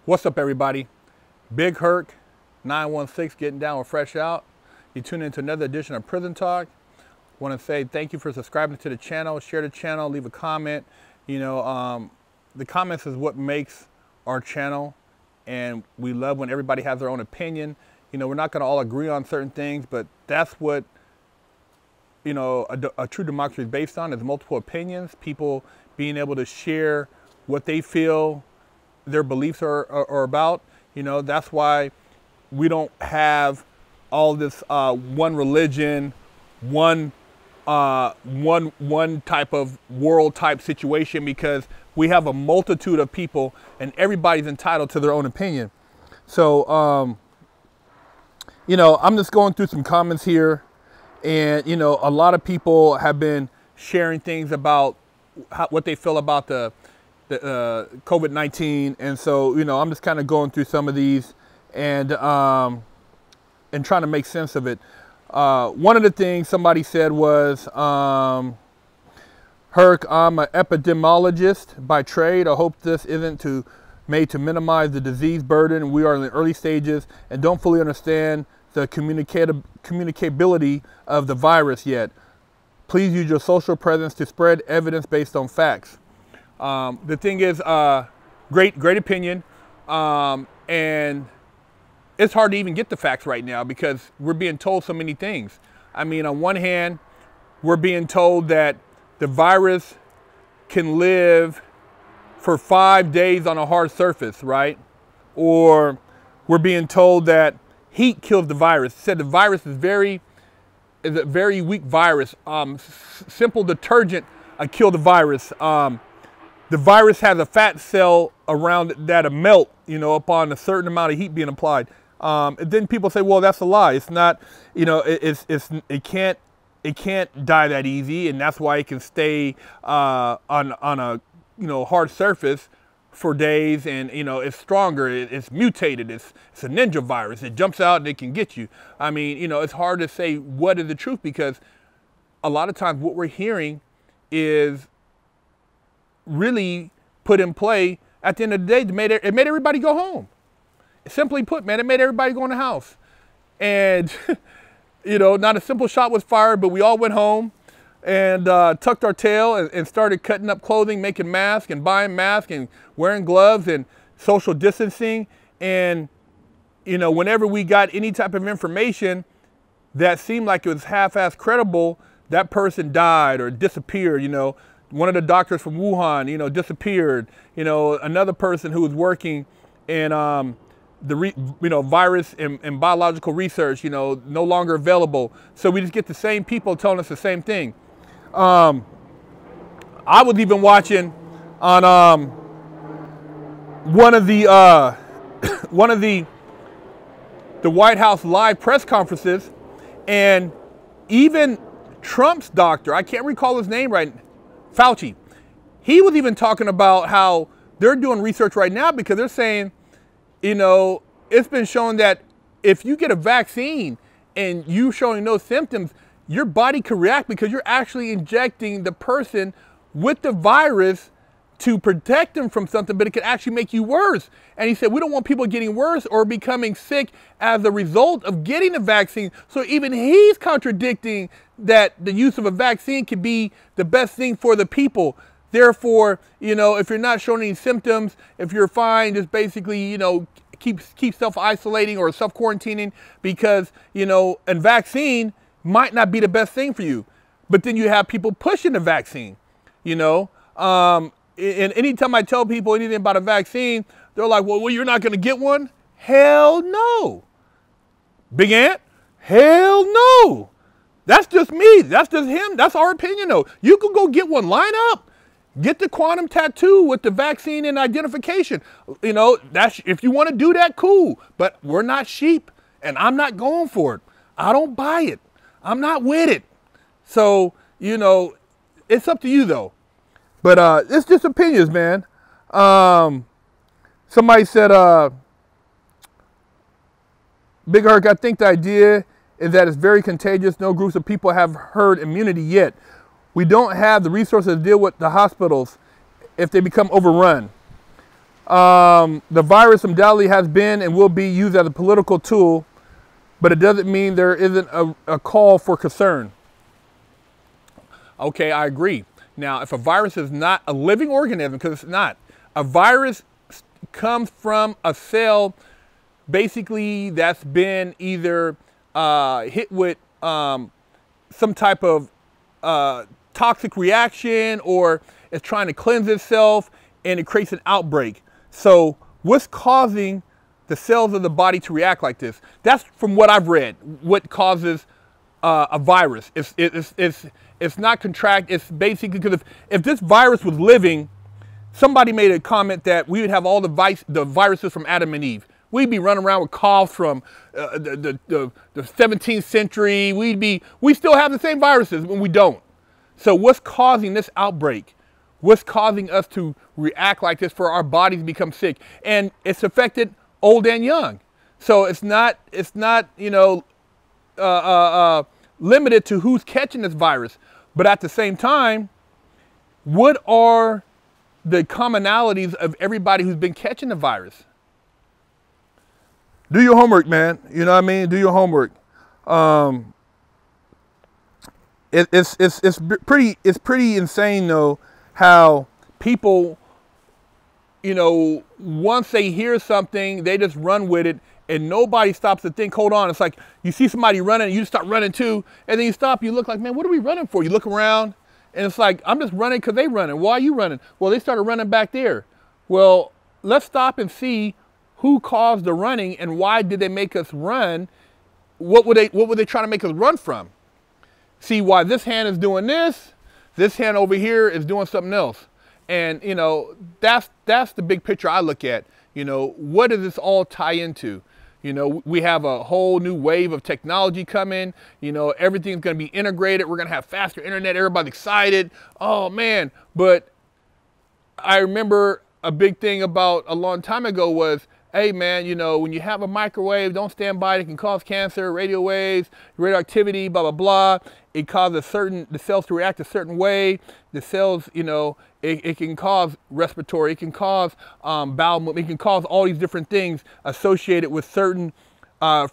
What's up, everybody? Big Herc 916 getting down with Fresh Out. You tune into another edition of Prison Talk. Want to say thank you for subscribing to the channel. Share the channel, leave a comment. The comments is what makes our channel, and we love when everybody has their own opinion. We're not going to all agree on certain things, but that's what a true democracy is based on, is multiple opinions, people being able to share what they feel their beliefs are about. That's why we don't have all this one religion, one type of world type situation, because we have a multitude of people and everybody's entitled to their own opinion. So, I'm just going through some comments here, and, a lot of people have been sharing things about what they feel about the COVID-19, and so I'm just kind of going through some of these and trying to make sense of it. One of the things somebody said was, Herc, I'm an epidemiologist by trade. I hope this isn't made to minimize the disease burden. We are in the early stages and don't fully understand the communicability of the virus yet. Please use your social presence to spread evidence based on facts. The thing is, great opinion, and it's hard to even get the facts right now because we're being told so many things. I mean, on one hand, we're being told that the virus can live for 5 days on a hard surface, right? Or we're being told that heat kills the virus. It said the virus is a very weak virus. Simple detergent kill the virus. The virus has a fat cell around it that'll melt, upon a certain amount of heat being applied. And then people say, well, that's a lie. It's not, it can't die that easy, and that's why it can stay on a hard surface for days, and it's stronger. It's mutated. It's a ninja virus. It jumps out and it can get you. I mean, it's hard to say what is the truth, because a lot of times what we're hearing is really put in play. At the end of the day, it made everybody go home. Simply put, man, it made everybody go in the house. And, not a simple shot was fired, but we all went home and tucked our tail and started cutting up clothing, making masks and buying masks and wearing gloves and social distancing. And, whenever we got any type of information that seemed like it was half-assed credible, that person died or disappeared. One of the doctors from Wuhan, disappeared. Another person who was working in virus and biological research, no longer available. So we just get the same people telling us the same thing. I was even watching on one of the White House live press conferences, and even Trump's doctor, I can't recall his name right, Fauci, he was even talking about how they're doing research right now, because they're saying, it's been shown that if you get a vaccine and you showing no symptoms, your body can react because you're actually injecting the person with the virus to protect them from something, but it could actually make you worse. And he said, we don't want people getting worse or becoming sick as a result of getting the vaccine. So even he's contradicting that the use of a vaccine could be the best thing for the people. Therefore, if you're not showing any symptoms, if you're fine, just basically, keep self-isolating or self-quarantining, because, a vaccine might not be the best thing for you. But then you have people pushing the vaccine, And anytime I tell people anything about a vaccine, they're like, well, you're not going to get one? Hell no. Big Ant? Hell no. That's just me. That's just him. That's our opinion, though. You can go get one. Line up. Get the quantum tattoo with the vaccine and identification. That's, if you want to do that, cool. But we're not sheep, and I'm not going for it. I don't buy it. I'm not with it. So, it's up to you, though. But it's just opinions, man. Somebody said, Big Herc, I think the idea is that it's very contagious. No groups of people have herd immunity yet. We don't have the resources to deal with the hospitals if they become overrun. The virus undoubtedly has been and will be used as a political tool, but it doesn't mean there isn't a call for concern. Okay, I agree. Now, if a virus is not a living organism, because it's not, a virus comes from a cell basically that's been either hit with some type of toxic reaction, or it's trying to cleanse itself and it creates an outbreak. So what's causing the cells of the body to react like this? That's from what I've read, what causes a virus. It's not contract, it's basically, because if this virus was living, somebody made a comment that we would have all the viruses from Adam and Eve. We'd be running around with coughs from the 17th century. We still have the same viruses when we don't. So what's causing this outbreak? What's causing us to react like this, for our bodies to become sick? And it's affected old and young. So it's not you know, limited to who's catching this virus. But at the same time, what are the commonalities of everybody who's been catching the virus? Do your homework, man. You know what I mean? Do your homework. It's pretty insane though, how people, you know, once they hear something, they just run with it, and nobody stops to think, hold on. It's like you see somebody running, and you just start running too, and then you stop, you look like, man, what are we running for? You look around, and it's like, I'm just running because they running. Why are you running? Well, they started running back there. Well, let's stop and see who caused the running, and why did they make us run? What were they trying to make us run from? See why this hand is doing this hand over here is doing something else. And you know, that's the big picture I look at. You know, what does this all tie into? You know, we have a whole new wave of technology coming. You know, everything's going to be integrated. We're going to have faster internet. Everybody's excited. Oh man. But I remember a big thing about a long time ago was, hey man, you know, when you have a microwave, don't stand by it. It can cause cancer, radio waves, radioactivity, blah, blah, blah. It causes the cells to react a certain way. The cells, you know, it can cause respiratory, it can cause bowel movement, it can cause all these different things associated with certain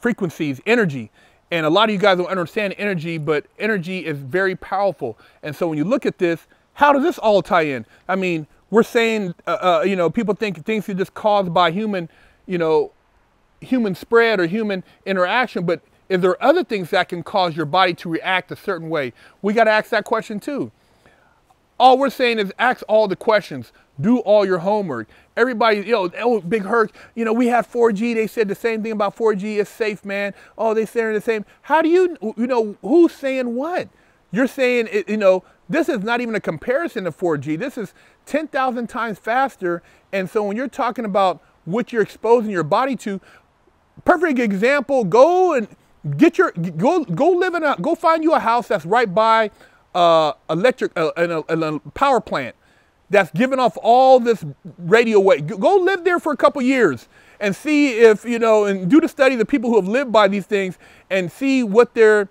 frequencies, energy. And a lot of you guys don't understand energy, but energy is very powerful. And so when you look at this, how does this all tie in? I mean, we're saying, you know, people think things are just caused by human, you know, human spread or human interaction, but is there other things that can cause your body to react a certain way? We got to ask that question too. All we're saying is ask all the questions, do all your homework. Everybody, you know, oh, Big Herc, you know, we have 4G. They said the same thing about 4G. It's safe, man. Oh, they said the same. How do you know, who's saying what? You're saying, you know, this is not even a comparison to 4G. This is 10,000 times faster. And so when you're talking about what you're exposing your body to, perfect example, go and get your, go live in go find you a house that's right by electric, a power plant that's giving off all this radio wave. Go live there for a couple years and see if, you know, and do the study of the people who have lived by these things and see what their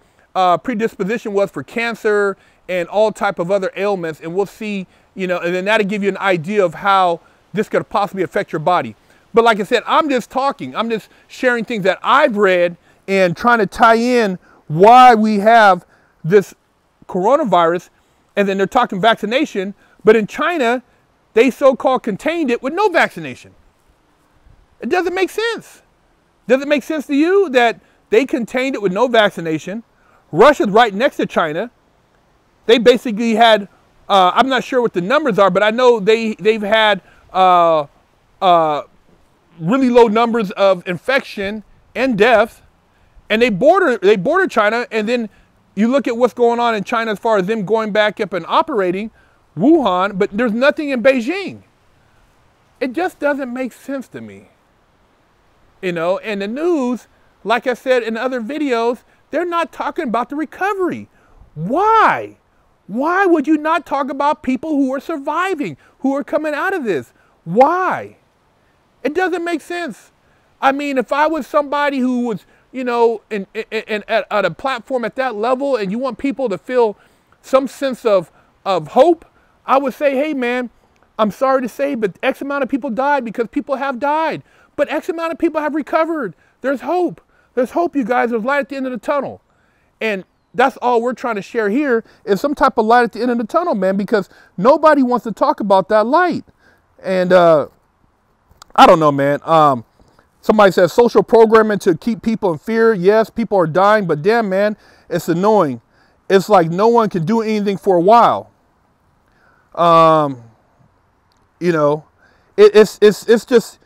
predisposition was for cancer and all type of other ailments, and we'll see, you know, and then that'll give you an idea of how this could possibly affect your body. But like I said, I'm just talking, I'm just sharing things that I've read and trying to tie in why we have this coronavirus. And then they're talking vaccination, but in China, they so-called contained it with no vaccination. It doesn't make sense. Does it make sense to you that they contained it with no vaccination? Russia's right next to China. They basically had, I'm not sure what the numbers are, but I know they've had really low numbers of infection and death, and they border China. And then you look at what's going on in China as far as them going back up and operating Wuhan, but there's nothing in Beijing. It just doesn't make sense to me. You know, and the news, like I said in other videos, they're not talking about the recovery. Why? Why would you not talk about people who are surviving, who are coming out of this? Why? It doesn't make sense. I mean, if I was somebody who was, you know, at a platform at that level, and you want people to feel some sense of hope, I would say, hey man, I'm sorry to say, but X amount of people died because people have died. But X amount of people have recovered. There's hope. There's hope, you guys. There's light at the end of the tunnel. And that's all we're trying to share here is some type of light at the end of the tunnel, man, because nobody wants to talk about that light. And I don't know, man. Somebody says social programming to keep people in fear. Yes, people are dying, but damn, man, it's annoying. It's like no one can do anything for a while. You know, it's just,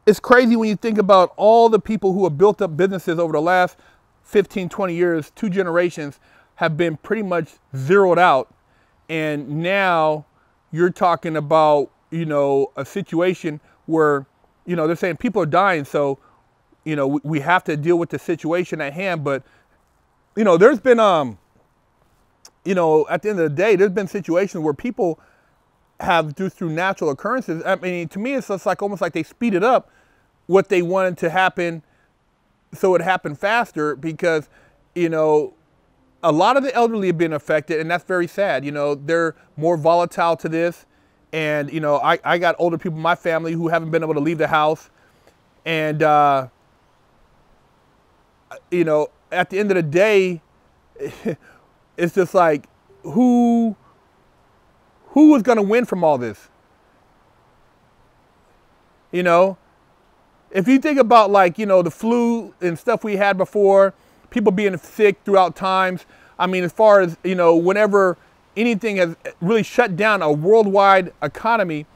it's crazy when you think about all the people who have built up businesses over the last 15, 20 years, 2 generations have been pretty much zeroed out. And now you're talking about, you know, a situation where, you know, they're saying people are dying. So, you know, we have to deal with the situation at hand. But, you know, there's been, you know, at the end of the day, there's been situations where people have, through natural occurrences, I mean, to me, it's just like almost like they speeded up what they wanted to happen so it happened faster because, you know, a lot of the elderly have been affected, and that's very sad. You know, they're more volatile to this. And, you know, I got older people in my family who haven't been able to leave the house. And, you know, at the end of the day, it's just like, who is going to win from all this? You know, if you think about, like, you know, the flu and stuff we had before, people being sick throughout times. I mean, as far as, you know, whenever anything has really shut down a worldwide economy,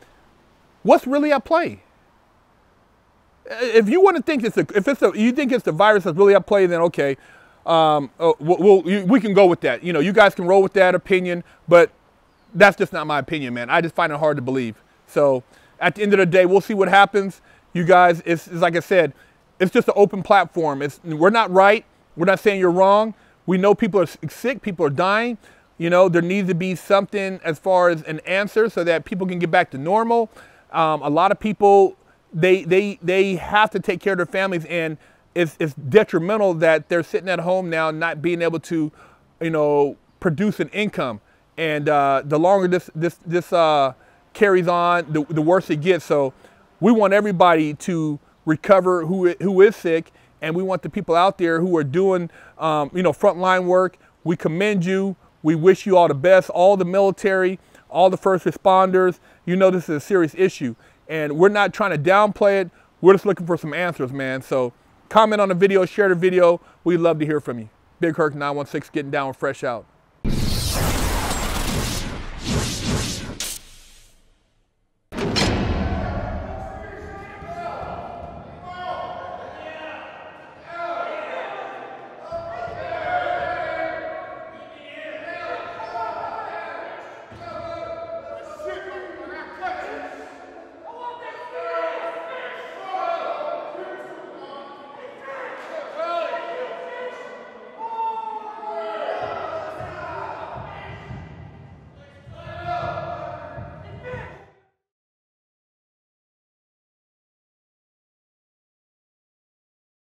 what's really at play? If you want to think you think it's the virus that's really at play, then okay, we can go with that. You know, you guys can roll with that opinion, but that's just not my opinion, man. I just find it hard to believe. So at the end of the day, we'll see what happens. You guys, it's like I said, it's just an open platform. We're not right. We're not saying you're wrong. We know people are sick. People are dying. You know, there needs to be something as far as an answer so that people can get back to normal. A lot of people, they have to take care of their families, and it's detrimental that they're sitting at home now not being able to, you know, produce an income. And the longer this carries on, the worse it gets. So we want everybody to recover who is sick, and we want the people out there who are doing, you know, frontline work. We commend you. We wish you all the best. All the military, all the first responders. You know this is a serious issue, and we're not trying to downplay it. We're just looking for some answers, man. So comment on the video, share the video. We'd love to hear from you. Big Herc 916 getting down with Fresh Out.